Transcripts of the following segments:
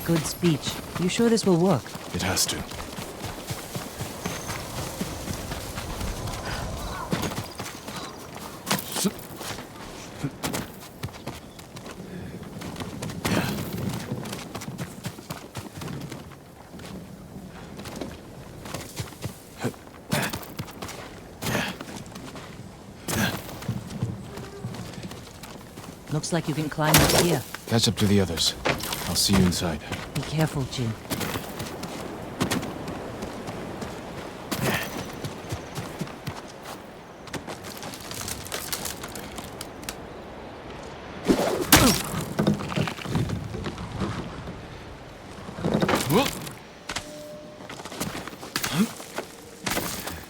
Good speech. You sure this will work? It has to. Looks like you can climb up here. Catch up to the others. I'll see you inside. Be careful, Jin.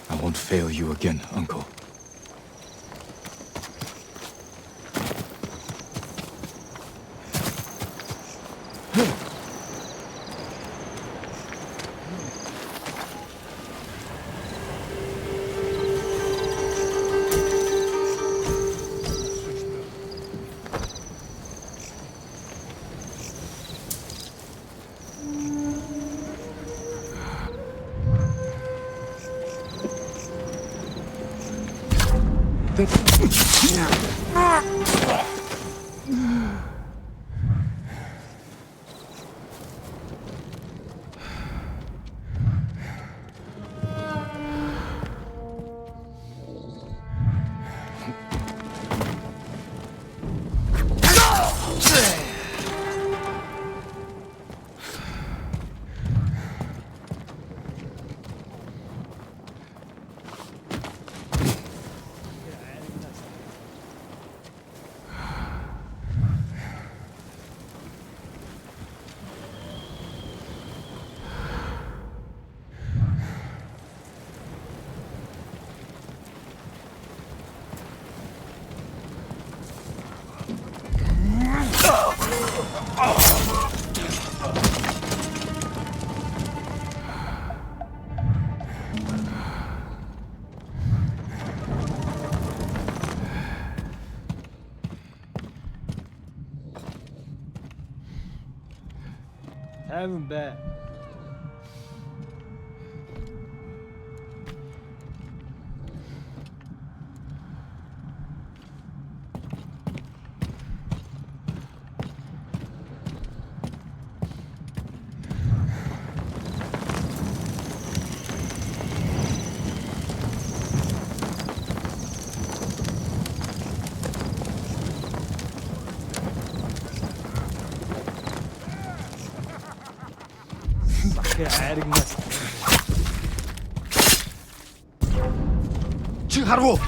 I won't fail you again, Uncle. Haven't bad. 하루.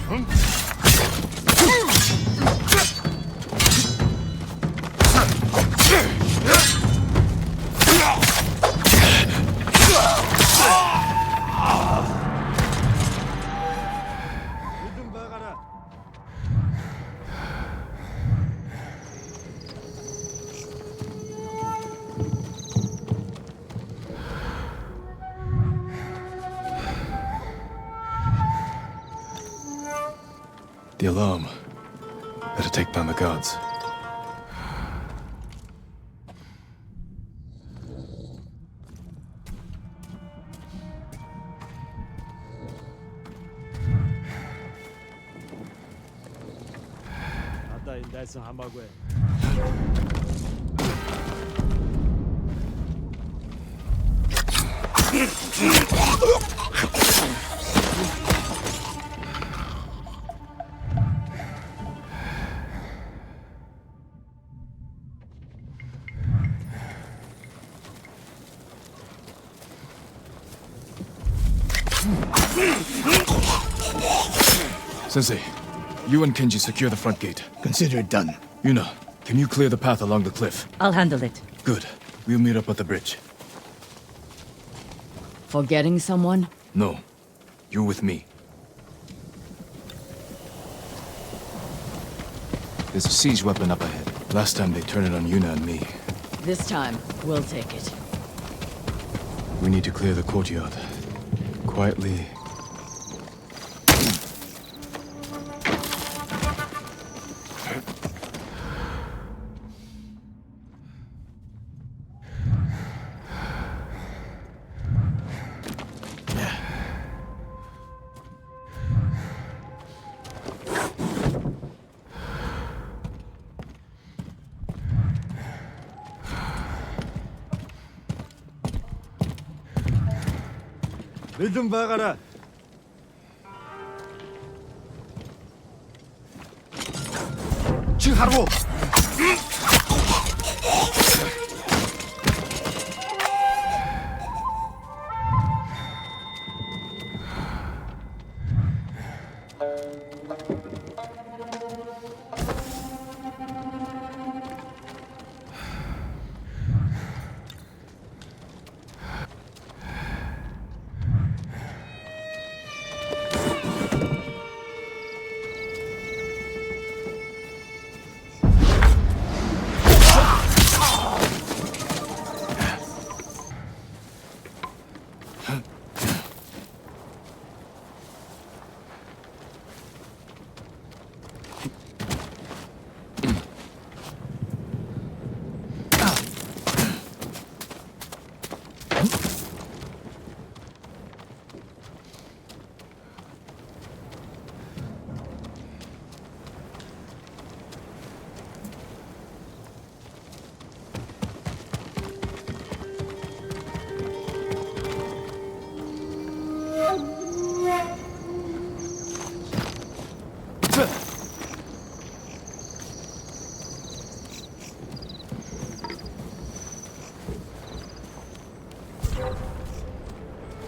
The alarm. Better take down the guards. Sensei, you and Kenji secure the front gate. Consider it done. Yuna, can you clear the path along the cliff? I'll handle it. Good. We'll meet up at the bridge. Forgetting someone? No. You're with me. There's a siege weapon up ahead. Last time they turned it on Yuna and me. This time, we'll take it. We need to clear the courtyard. Quietly. Бэлэн байгаарай. Чи харав уу?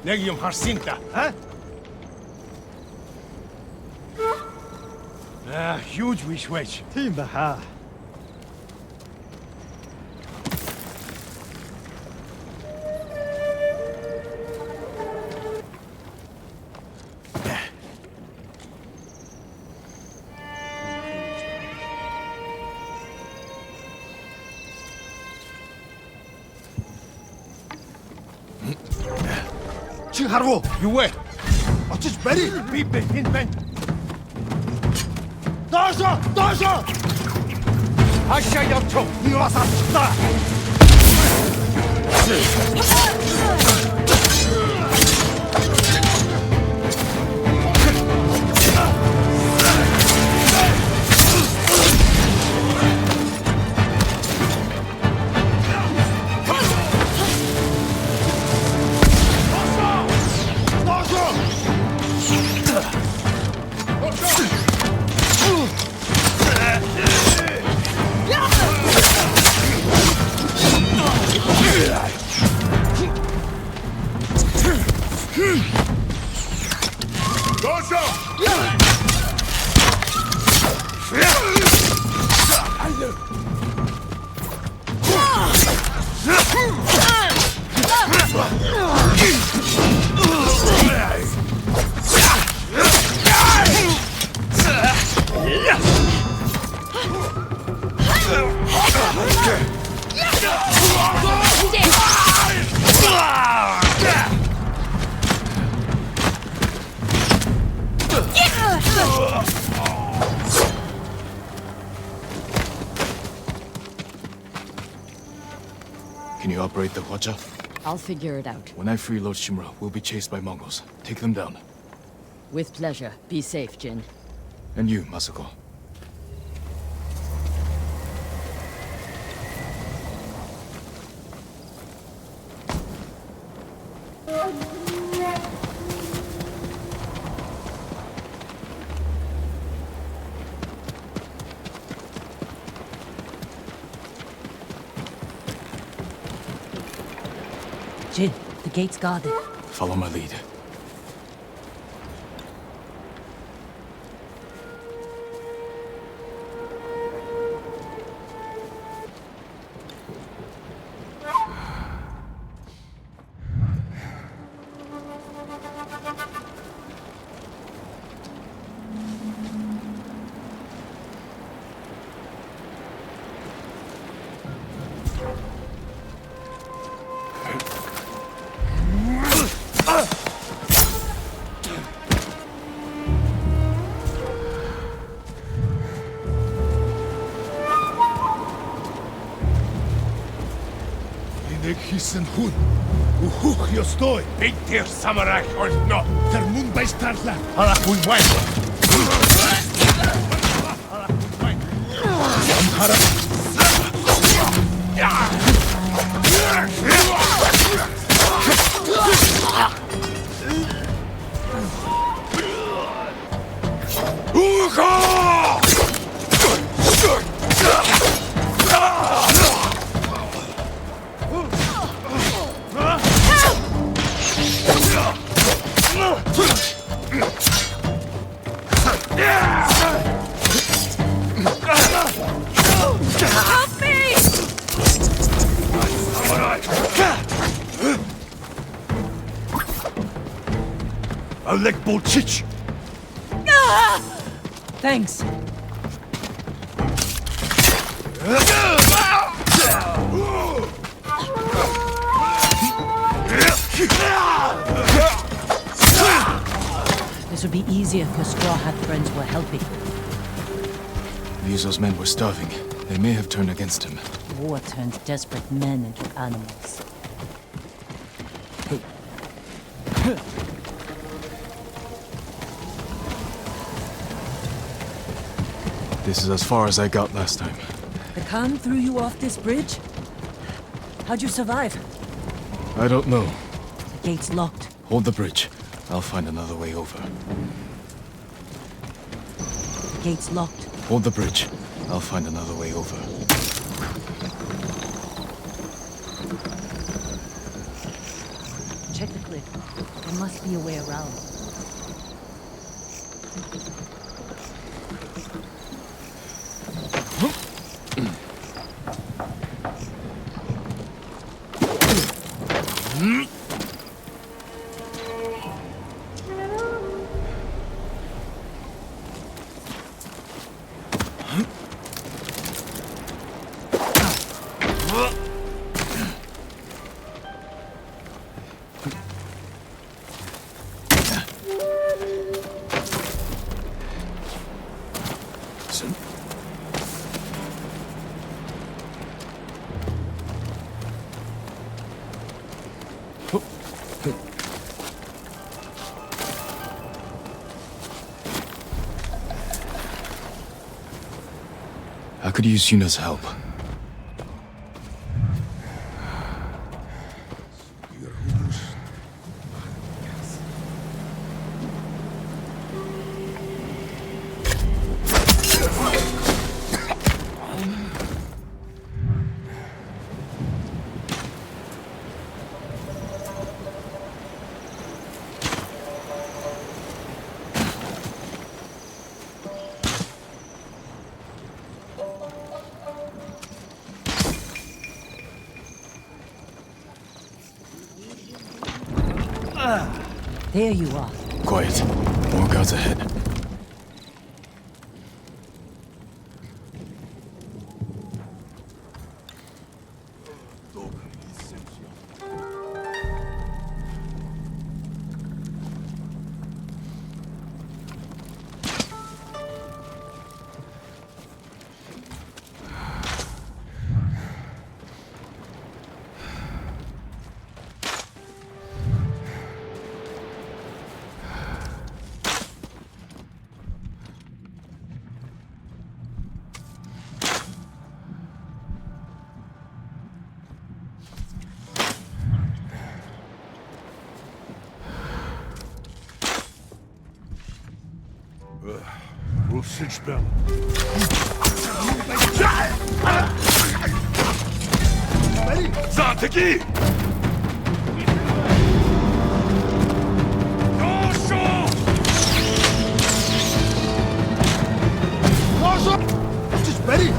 Нэг юм харсан та, а? Huge wish wish. Тийм ба хаа. Чи харав уу? Юу вэ? Очиж барь. Би хэн бэ? Доошо! Доошо! Хашаа явчих. Би бас авчихлаа. Can you operate the Hwacha? I'll figure it out. When I free Lord Shimura, we'll be chased by Mongols. Take them down. With pleasure. Be safe, Jin. And you, Masako. Jin, the gate's guarded. Follow my lead. Нэг хийсэн хүн өөхөх ёстой. Бид тэр самарай холно. Тэр мөн баястарлаа. Харахгүй бай. Oleg Bolchich! Thanks. This would be easier if your Straw Hat friends were helping. Vizo's men were starving. They may have turned against him. War turns desperate men into animals. This is as far as I got last time. The Khan threw you off this bridge? How'd you survive? I don't know. The gate's locked. Hold the bridge. I'll find another way over. The gate's locked. Hold the bridge. I'll find another way over. Check the cliff. There must be a way around. I could use Yuna's help. There you are. Quiet. More guards ahead. Russenspell. Zateki! Just ready!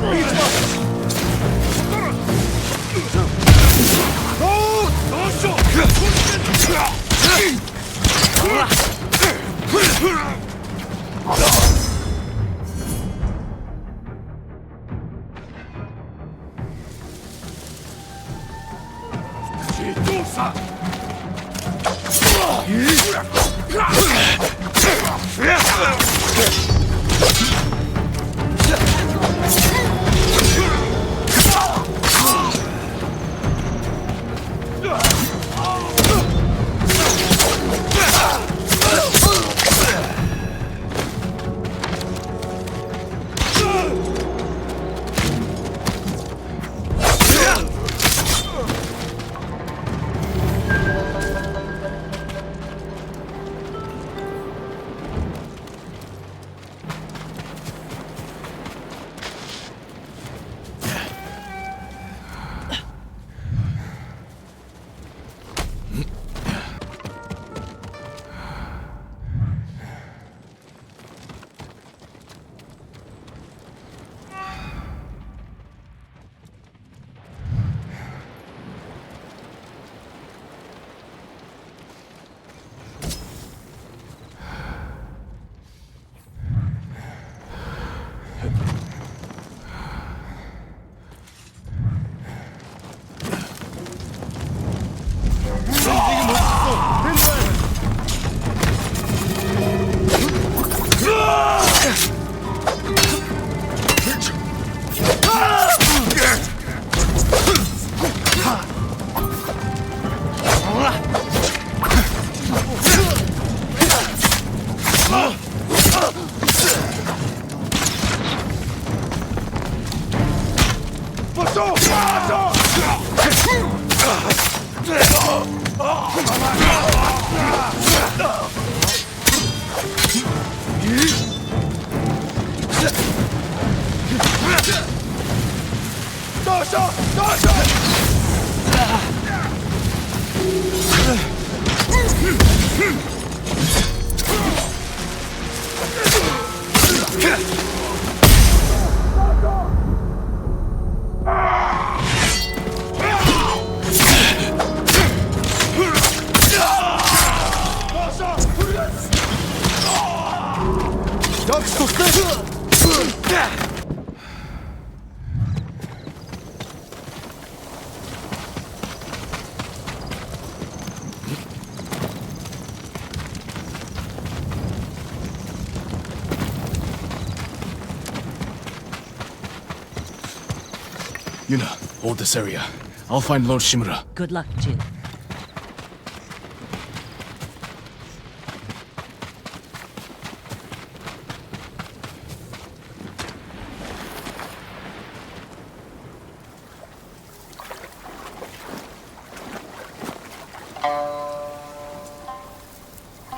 Yuna, hold this area. I'll find Lord Shimura. Good luck, Jin.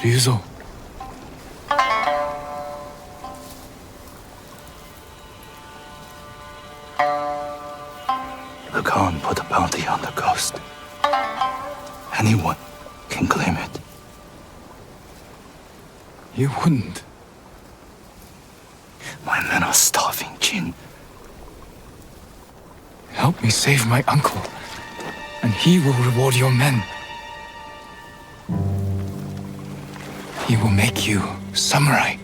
Ryuzo. The Khan put a bounty on the ghost. Anyone can claim it. You wouldn't. My men are starving, Jin. Help me save my uncle, and he will reward your men. He will make you samurai.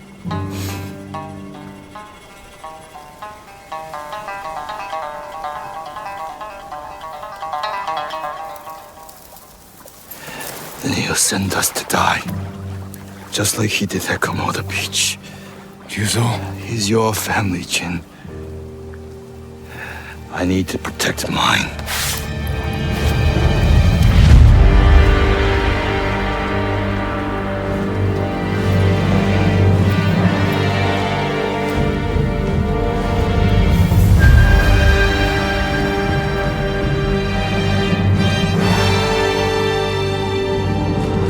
Then he'll send us to die. Just like he did at Komoda Beach. Ryuzo, He's your family, Jin. I need to protect mine.